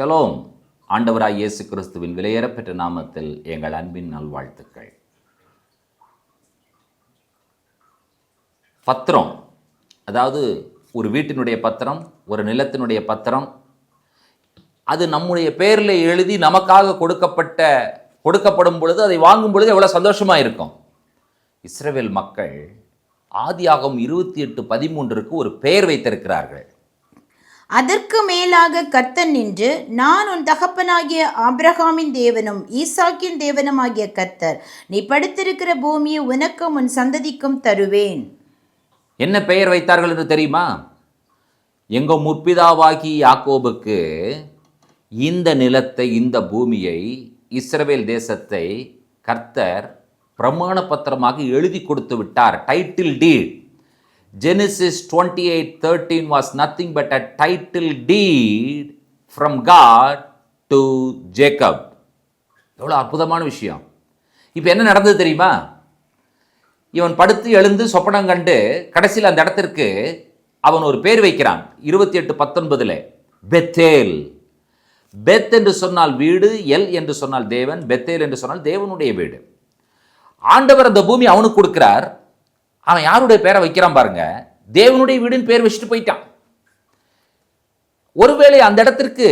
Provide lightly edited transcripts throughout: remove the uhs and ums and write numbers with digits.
Shalom. ஆண்டவராய் இயேசு கிறிஸ்துவின் விலையேறப்பெற்ற நாமத்தில் எங்கள் அன்பின் நல்வாழ்த்துக்கள். பத்திரம், அதாவது ஒரு வீட்டினுடைய பத்திரம், ஒரு நிலத்தினுடைய பத்திரம், அது நம்முடைய பேரில் எழுதி நமக்காக கொடுக்கப்படும் பொழுது, அதை வாங்கும் பொழுது எவ்வளோ சந்தோஷமாக இருக்கும். இஸ்ரவேல் மக்கள் ஆதியாகமம் 28:13 ஒரு பெயர் வைத்திருக்கிறார்கள். அதற்கு மேலாக கர்த்தர் நின்று, நான் உன் தகப்பனாகிய ஆபிரகாமின் தேவனும் ஈசாக்கின் தேவனும் ஆகிய கர்த்தர், நீ படுத்திருக்கிற பூமியை உனக்கும் உன் சந்ததிக்கும் தருவேன். என்ன பெயர் வைத்தார்கள் என்று தெரியுமா? எங்க முற்பிதாவாகி யாக்கோபுக்கு இந்த நிலத்தை, இந்த பூமியை, இஸ்ரவேல் தேசத்தை கர்த்தர் பிரமாண பத்திரமாக எழுதி கொடுத்து விட்டார். Title deed. Genesis 28:13 was nothing but a title deed from God to Jacob. எவ்வளோ அற்புதமான விஷயம். இப்போ என்ன நடந்தது தெரியுமா? இவன் படுத்து எழுந்து சொப்பனம் கண்டு கடைசியில் அந்த இடத்திற்கு அவன் ஒரு பேர் வைக்கிறான். 28:19 பெத்தேல். பெத் என்று சொன்னால் வீடு, எல் என்று சொன்னால் தேவன், பெத்தேல் என்று சொன்னால் தேவனுடைய வீடு. ஆண்டவர் அந்த பூமி அவனுக்கு கொடுக்கிறார். அவன் யாருடைய பேரை வைக்கிறான் பாருங்க, தேவனுடைய வீடுன்னு பேர் வச்சுட்டு போயிட்டான். ஒருவேளை அந்த இடத்திற்கு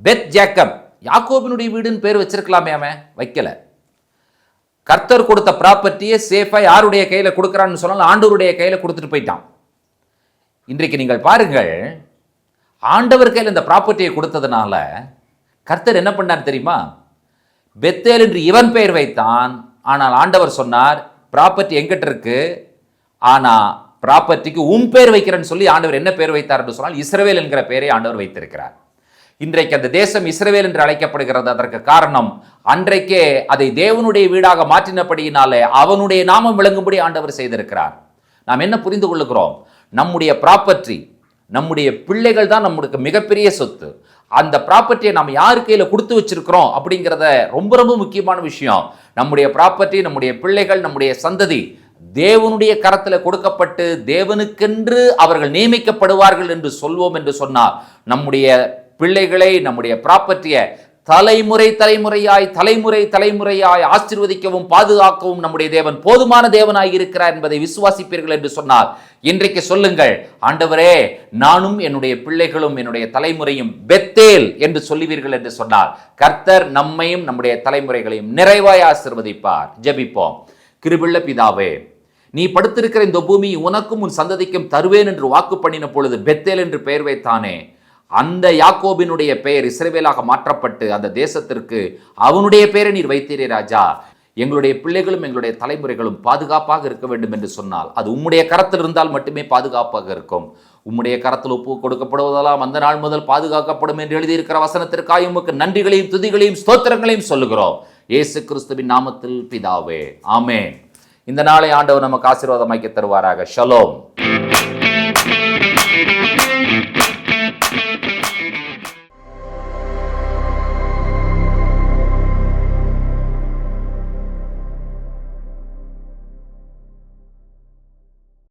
பெத் ஜேக்கப், யாக்கோபினுடைய வீடுன்னு பேர் வச்சிருக்கலாமே, அவன் வைக்கல. கர்த்தர் கொடுத்த ப்ராப்பர்ட்டியை சேஃபா யாருடைய கையில கொடுக்கிறான்னு சொன்னால் ஆண்டவருடைய கையில கொடுத்துட்டு போயிட்டான். இன்றைக்கு நீங்கள் பாருங்கள், ஆண்டவர் கையில் இந்த ப்ராப்பர்ட்டியை கொடுத்ததுனால கர்த்தர் என்ன பண்ணார் தெரியுமா? பெத்தேல் என்று இவன் பெயர் வைத்தான். ஆனால் ஆண்டவர் சொன்னார், ப்ராப்பர்ட்டி எங்கிட்ட இருக்கு, ஆனா ப்ராப்பர்ட்டிக்கு உன் பேர் வைக்கிறேன்னு சொல்லி ஆண்டவர் என்ன பேர் வைத்தார் என்று சொன்னால் இஸ்ரவேல் என்கிற பெயரை ஆண்டவர் வைத்திருக்கிறார். இன்றைக்கு அந்த தேசம் இஸ்ரவேல் என்று அழைக்கப்படுகிறது. அதற்கு காரணம், அன்றைக்கே அதை தேவனுடைய வீடாக மாற்றினபடியினாலே அவனுடைய நாமம் விளங்கும்படி ஆண்டவர் செய்திருக்கிறார். நாம் என்ன புரிந்து கொள்ளுகிறோம்? நம்முடைய ப்ராப்பர்ட்டி, நம்முடைய பிள்ளைகள் தான் நம்மளுக்கு மிகப்பெரிய சொத்து. அந்த ப்ராப்பர்ட்டியை நாம் யார் கையில் கொடுத்து வச்சிருக்கிறோம் அப்படிங்கிறத ரொம்ப ரொம்ப முக்கியமான விஷயம். நம்முடைய ப்ராப்பர்ட்டி, நம்முடைய பிள்ளைகள், நம்முடைய சந்ததி தேவனுடைய கரத்தில் கொடுக்கப்பட்டு தேவனுக்கென்று அவர்கள் நியமிக்கப்படுவார்கள் என்று சொல்வோம் என்று சொன்னால், நம்முடைய பிள்ளைகளை, நம்முடைய ப்ராப்பர்ட்டியை தலைமுறையாய் ஆசீர்வதிக்கவும் பாதுகாக்கவும் நம்முடைய தேவன் போதுமான தேவனாய் இருக்கிறார் என்பதை விசுவாசிப்பீர்கள் என்று சொன்னால், இன்றைக்கு சொல்லுங்கள், ஆண்டவரே, நானும் என்னுடைய பிள்ளைகளும் என்னுடைய தலைமுறையும் பெத்தேல் என்று சொல்லுவீர்கள் என்று சொன்னால், கர்த்தர் நம்மையும் நம்முடைய தலைமுறைகளையும் நிறைவாய் ஆசீர்வதிப்பார். ஜெபிப்போம். கிருபையுள்ள பிதாவே, நீ படுத்திருக்கிற இந்த பூமி உனக்கும் உன் சந்ததிக்கும் தருவேன் என்று வாக்கு பண்ணின பொழுது பெத்தேல் என்று பெயர் வைத்தானே, அந்த யாக்கோபினுடைய பெயர் இஸ்ரவேலாக மாற்றப்பட்டு அந்த தேசத்திற்கு அவனுடைய பெயரை நீர் வைத்தீரே ராஜா. எங்களுடைய பிள்ளைகளும் எங்களுடைய தலைமுறைகளும் பாதுகாப்பாக இருக்க வேண்டும் என்று சொன்னால், அது உம்முடைய கரத்தில் இருந்தால் மட்டுமே பாதுகாப்பாக இருக்கும். உம்முடைய கரத்தில் ஒப்பு கொடுக்கப்படுவதெல்லாம் அந்த நாள் முதல் பாதுகாக்கப்படும் என்று எழுதியிருக்கிற வசனத்திற்காக உமக்கு நன்றிகளையும் துதிகளையும் ஸ்தோத்திரங்களையும் சொல்லுகிறோம். இயேசு கிறிஸ்துவின் நாமத்தில் பிதாவே, ஆமென். இந்த நாளை ஆண்டவர் நமக்கு ஆசீர்வாதமாக்கி தருவாராக. ஷலோம்.